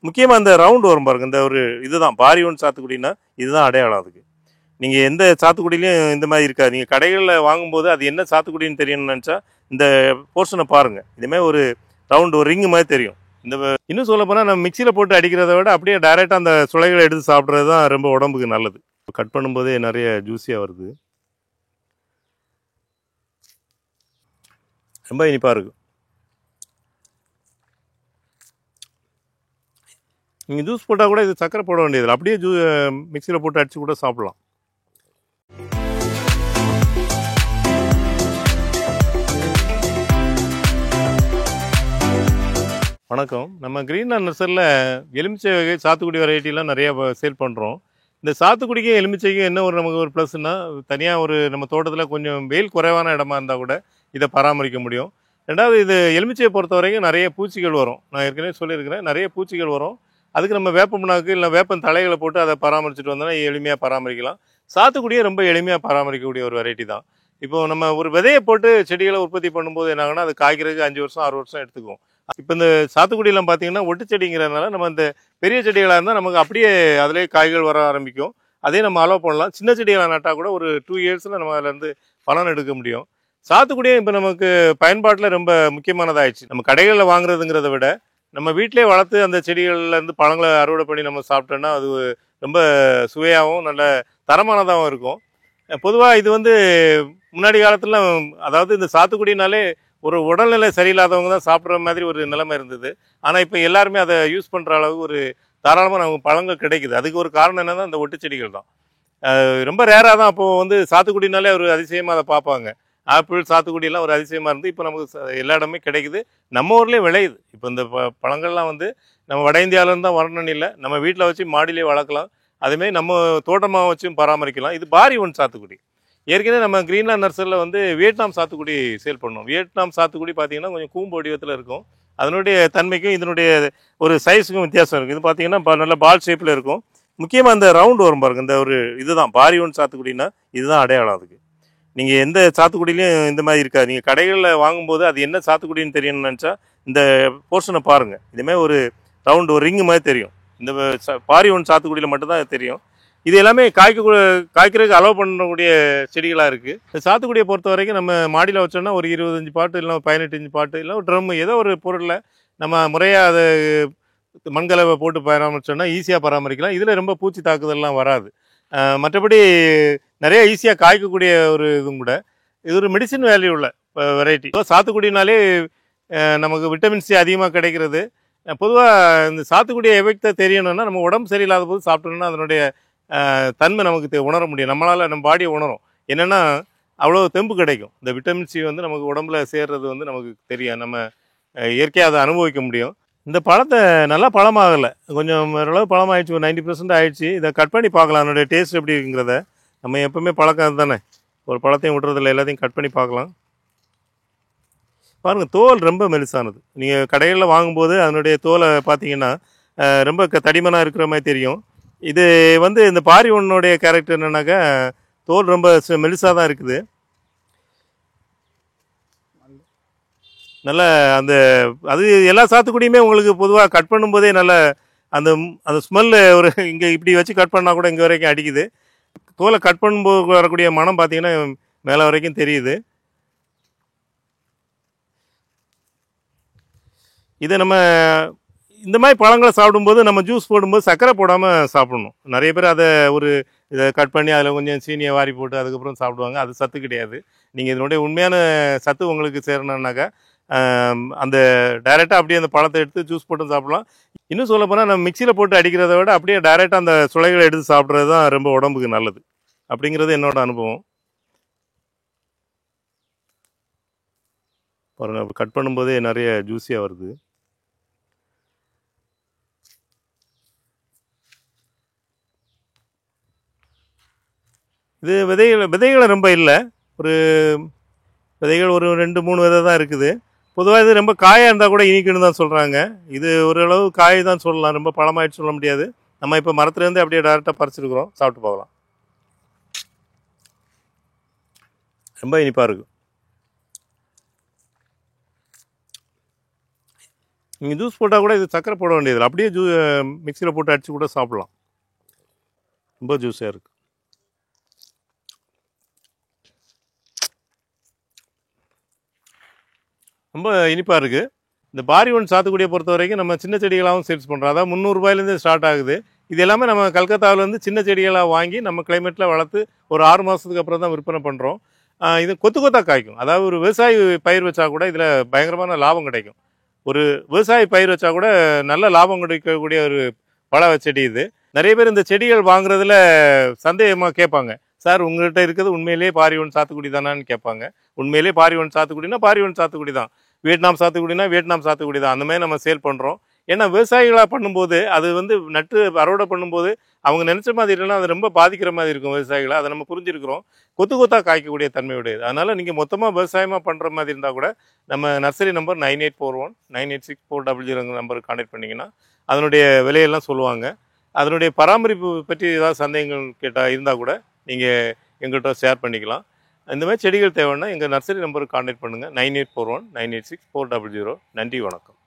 முக்கியமாக இந்த ரவுண்டு வரும் பாருங்க, இந்த ஒரு இதுதான் பாரி ஒன் சாத்துக்குடின்னா இதுதான் அடையாளம். அதுக்கு நீங்கள் எந்த சாத்துக்குடியிலையும் இந்த மாதிரி இருக்காது. நீங்கள் கடைகளில் வாங்கும்போது அது என்ன சாத்துக்குடின்னு தெரியணும்னு நினச்சா இந்த போர்ஷனை பாருங்கள். இதுமாதிரி ஒரு ரவுண்டு ஒரு ரிங்கு மாதிரி தெரியும். இந்த இன்னும் சொல்ல போனால் நம்ம மிக்சியில் போட்டு அடிக்கிறத விட அப்படியே டைரெக்டாக அந்த சுளைகளை எடுத்து சாப்பிட்றது தான் ரொம்ப உடம்புக்கு நல்லது. கட் பண்ணும்போதே நிறைய ஜூஸியாக வருது, ரொம்ப இனிப்பாக இருக்கும். நீங்கள் ஜூஸ் போட்டால் கூட இது சக்கரை போட வேண்டியதில்லை, அப்படியே மிக்சியில் போட்டு அடித்து கூட சாப்பிட்லாம். வணக்கம். நம்ம கிரீன்லேண்ட் நர்சரியில் எலுமிச்சை வகை சாத்துக்குடி வெரைட்டிலாம் நிறையா சேல் பண்ணுறோம். இந்த சாத்துக்குடிக்கு எலுமிச்சைக்கும் என்ன ஒரு நமக்கு ஒரு ப்ளஸ்னால், தனியாக ஒரு நம்ம தோட்டத்தில் கொஞ்சம் வெயில் குறைவான இடமா இருந்தால் கூட இதை பராமரிக்க முடியும். ரெண்டாவது, இது எலுமிச்சையை பொறுத்த வரைக்கும் நிறைய பூச்சிகள் வரும். நான் ஏற்கனவே சொல்லியிருக்கிறேன், நிறைய பூச்சிகள் வரும். அதுக்கு நம்ம வேப்ப புண்ணாக்கு இல்லை வேப்பன் தலைகளை போட்டு அதை பராமரிச்சுட்டு வந்தோன்னா எளிமையாக பராமரிக்கலாம். சாத்துக்குடியை ரொம்ப எளிமையாக பராமரிக்கக்கூடிய ஒரு வெரைட்டி தான். இப்போது நம்ம ஒரு விதையை போட்டு செடிகளை உற்பத்தி பண்ணும்போது என்ன ஆகுனா, அது காய்க்கிறதுக்கு 5 வருஷம் 6 வருஷம் எடுத்துக்கும். இப்போ இந்த சாத்துக்குடியெல்லாம் பார்த்தீங்கன்னா ஒட்டு செடிங்கிறதுனால நம்ம இந்த பெரிய செடிகளாக இருந்தால் நமக்கு அப்படியே அதிலே காய்கள் வர ஆரம்பிக்கும். அதே நம்ம அலோவ் பண்ணலாம். சின்ன செடிகளை நட்டால் கூட ஒரு 2 இயர்ஸில் நம்ம அதிலேருந்து பலன் எடுக்க முடியும். சாத்துக்குடியும் இப்போ நமக்கு பயன்பாட்டில் ரொம்ப முக்கியமானதாகிடுச்சு. நம்ம கடைகளில் வாங்குறதுங்கிறத விட நம்ம வீட்டிலே வளர்த்து அந்த செடிகள்லேருந்து பழங்களை அறுவடை பண்ணி நம்ம சாப்பிட்டோன்னா அது ரொம்ப சுவையாகவும் நல்ல தரமானதாகவும் இருக்கும். பொதுவாக இது முன்னாடி காலத்தில், அதாவது இந்த சாத்துக்குடினாலே ஒரு உடல்நிலை சரியில்லாதவங்க தான் சாப்பிட்ற மாதிரி ஒரு நிலைமை இருந்தது. ஆனால் இப்போ எல்லாருமே அதை யூஸ் பண்ணுற அளவுக்கு ஒரு தாராளமாக நமக்கு பழங்கள் கிடைக்குது. அதுக்கு ஒரு காரணம் என்னன்னா இந்த ஒட்டு செடிகள் தான். ரொம்ப ரேராக தான் அப்போது சாத்துக்குடினாலே ஒரு அதிசயமாக அதை பார்ப்பாங்க. ஆப்பிள் சாத்துக்குடியெல்லாம் ஒரு அதிசயமாக இருந்து இப்போ நமக்கு எல்லா இடமே கிடைக்குது, நம்ம ஊர்லேயே விளையுது. இப்போ இந்த பழங்கள்லாம் நம்ம வட இந்தியாவிலேருந்து தான் வரணும்னு இல்லை, நம்ம வீட்டில் வச்சு மாடியிலே வளர்க்கலாம். அதுமாரி நம்ம தோட்டமாக வச்சும் பராமரிக்கலாம். இது பாரி ஒன் சாத்துக்குடி. ஏற்கனவே நம்ம கிரீன்லேண்ட் நர்சரியில் வியட்நாம் சாத்துக்குடி சேல் பண்ணோம். வியட்நாம் சாத்துக்குடி பார்த்தீங்கன்னா கொஞ்சம் கூம்பு வடிவத்தில் இருக்கும். அதனுடைய தன்மைக்கும் இதனுடைய ஒரு சைஸுக்கும் வித்தியாசம் இருக்குது. இது பார்த்தீங்கன்னா நல்ல பால் ஷேப்பில் இருக்கும். முக்கியமாக அந்த ரவுண்டு வரும் பாருங்க, இந்த ஒரு இதுதான் பாரி ஒன் சாத்துக்குடின்னா இதுதான் அடையாளம். அதுக்கு நீங்கள் எந்த சாத்துக்குடியிலையும் இந்த மாதிரி இருக்காது. நீங்கள் கடைகளில் வாங்கும்போது அது என்ன சாத்துக்குடின்னு தெரியணும்னு நினச்சா இந்த போர்ஷனை பாருங்கள். இதுமாதிரி ஒரு ரவுண்டு ஒரு ரிங்கு மாதிரி தெரியும். இந்த பாரி ஒன் சாத்துக்குடியில் மட்டும்தான் தெரியும். இது எல்லாமே காய்க்கிறதுக்கு அலோவ் பண்ணக்கூடிய செடிகளாக இருக்குது. இந்த சாத்துக்குடியை பொறுத்த வரைக்கும் நம்ம மாடியில் வச்சோன்னா ஒரு 25 பாட்டு இல்லை 18 இன்ச்சு பாட்டு இல்லை ஒரு ட்ரம், ஏதோ ஒரு பொருளில் நம்ம முறையாக அதை மண்கலவை போட்டு பராமரித்தோன்னா ஈஸியாக பராமரிக்கலாம். இதில் ரொம்ப பூச்சி தாக்குதல்லாம் வராது. மற்றபடி நிறைய ஈஸியாக காய்க்கக்கூடிய ஒரு இதுவும் கூட. இது ஒரு மெடிசின் வேல்யூ உள்ள வெரைட்டி. சாத்துக்குடினாலே நமக்கு விட்டமின் சி அதிகமாக கிடைக்கிறது. பொதுவாக இந்த சாத்துக்குடியை எஃபெக்டை தெரியணும்னா நம்ம உடம்பு சரியில்லாத போது சாப்பிட்டோம்னா அதனுடைய தன்மை நமக்கு உணர முடியும். நம்மளால் நம்ம பாடியை உணரும். என்னென்னா அவ்வளோ தெம்பு கிடைக்கும். இந்த விட்டமின் சி நமக்கு உடம்புல சேர்றது நமக்கு தெரியும். நம்ம இயற்கையாக அதை அனுபவிக்க முடியும். இந்த பழத்தை நல்லா பழமாகலை, கொஞ்சம் ஓரளவு பழமாகிடுச்சு, ஒரு 90% ஆகிடுச்சு. இதை கட் பண்ணி பார்க்கலாம் அதனுடைய டேஸ்ட் எப்படி இருக்குங்கிறத. நம்ம எப்பவுமே பழக்கம் தானே, ஒரு பழத்தையும் விட்டுறதில்ல, எல்லாத்தையும் கட் பண்ணி பார்க்கலாம். பாருங்கள், தோல் ரொம்ப மெலிசானது. நீங்கள் கடைகளில் வாங்கும்போது அதனுடைய தோலை பார்த்தீங்கன்னா ரொம்ப தடிமனாக இருக்கிற மாதிரி தெரியும். இது இந்த பாரி ஒன்னுடைய கேரக்டர் என்னன்னாக்கா தோல் ரொம்ப மெலிசாக தான் இருக்குது. நல்ல அது எல்லா சாத்துக்குடியுமே உங்களுக்கு பொதுவாக கட் பண்ணும்போதே நல்ல அந்த ஸ்மெல்லு ஒரு இங்கே இப்படி வச்சு கட் பண்ணால் கூட இங்கே வரைக்கும் அடிக்குது. தோலை கட் பண்ணும்போது வரக்கூடிய மனம் பார்த்தீங்கன்னா மேலே வரைக்கும் தெரியுது. இதை நம்ம இந்த மாதிரி பழங்களை சாப்பிடும்போது நம்ம ஜூஸ் போடும்போது சர்க்கரை போடாமல் சாப்பிடணும். நிறைய பேர் இதை கட் பண்ணி அதில் கொஞ்சம் சீனியை வாரி போட்டு அதுக்கப்புறம் சாப்பிடுவாங்க. அது சத்து கிடையாது. நீங்கள் இதனுடைய உண்மையான சத்து உங்களுக்கு சேரணுன்னாக்கா அந்த டைரெக்டாக அப்படியே அந்த பழத்தை எடுத்து ஜூஸ் போட்டு சாப்பிடலாம். இன்னும் சொல்ல போனால் நம்ம மிக்சியில் போட்டு அடிக்கிறத விட அப்படியே டைரெக்டாக அந்த சுளைகளை எடுத்து சாப்பிட்றது தான் ரொம்ப உடம்புக்கு நல்லது அப்படிங்கிறது என்னோட அனுபவம். பாருங்கள், கட் பண்ணும்போதே நிறைய ஜூஸியாக வருது. இது விதைகளை ரொம்ப இல்லை, விதைகள் ஒரு 2-3 விதை தான் இருக்குது. பொதுவாக இது ரொம்ப காயாக இருந்தால் கூட இனிக்குன்னு தான் சொல்கிறாங்க. இது ஓரளவு காய் தான் சொல்லலாம், ரொம்ப பழமாயிட்டு சொல்ல முடியாது. நம்ம இப்போ மரத்துலேருந்து அப்படியே டேரெக்டாக பறிச்சிருக்கிறோம், சாப்பிட்டு போகலாம். ரொம்ப இனிப்பாக இருக்கும். நீங்கள் ஜூஸ் போட்டால் கூட இது சக்கரை போட வேண்டியதில்லை, அப்படியே மிக்சியில் போட்டு அடித்து கூட சாப்பிட்லாம். ரொம்ப ஜூஸியாக இருக்குது. ரொம்ப இனிப்பாக இருக்குது. இந்த பாரி ஒன் சாத்துக்குடியை பொறுத்த வரைக்கும் நம்ம சின்ன செடிகளாகவும் சேல்ஸ் பண்ணுறோம். அதாவது 300 ரூபாயிலேருந்து ஸ்டார்ட் ஆகுது. இது எல்லாமே நம்ம கல்கத்தாவிலேருந்து சின்ன செடிகளாக வாங்கி நம்ம கிளைமேட்டில் வளர்த்து ஒரு 6 மாதத்துக்கு அப்புறம் தான் விற்பனை பண்ணுறோம். இது கொத்து கொத்தாக காய்க்கும். அதாவது ஒரு விவசாயி பயிர் வச்சா கூட இதில் பயங்கரமான லாபம் கிடைக்கும். ஒரு விவசாயி பயிர் வச்சா கூட நல்ல லாபம் கிடைக்கக்கூடிய ஒரு பழ செடி இது. நிறைய பேர் இந்த செடிகள் வாங்குறதுல சந்தேகமாக கேட்பாங்க, சார் உங்கள்கிட்ட இருக்கிறது உண்மையிலேயே பாரி ஒன் சாத்துக்குடி தானான்னு கேட்பாங்க. உண்மையிலேயே பாரி ஒன் சாத்துக்குடினா பாரி ஒன் சாத்துக்குடி தான், வியட்நாம் சாத்துக்குடினா வியட்நாம் சாத்துக்குடி தான். அந்த மாதிரி நம்ம சேல் பண்ணுறோம். ஏன்னா விவசாயிகளாக பண்ணும்போது அது வந்து நட்டு அறுவடை பண்ணும்போது அவங்க நினச்ச மாதிரி இல்லைன்னா அது ரொம்ப பாதிக்கிற மாதிரி இருக்கும் விவசாயிகளை. அதை நம்ம புரிஞ்சிருக்கிறோம். கொத்து கொத்தாக காய்க்கக்கூடிய தன்மையுடையது. அதனால் நீங்கள் மொத்தமாக விவசாயமாக பண்ணுற மாதிரி இருந்தால் கூட நம்ம நர்சரி நம்பர் 9841986400 நம்பருக்கு கான்டெக்ட் பண்ணிங்கன்னா அதனுடைய விலையெல்லாம் சொல்லுவாங்க. அதனுடைய பராமரிப்பு பற்றி ஏதாவது சந்தேகங்கள் இருந்தால் கூட நீங்கள் எங்கள்கிட்ட ஷேர் பண்ணிக்கலாம். இந்த மாதிரி செடிகள் தேவைன்னா எங்கள் நர்சரி நம்பருக்கு கான்டெக்ட் பண்ணுங்கள். 9841986400. நன்றி, வணக்கம்.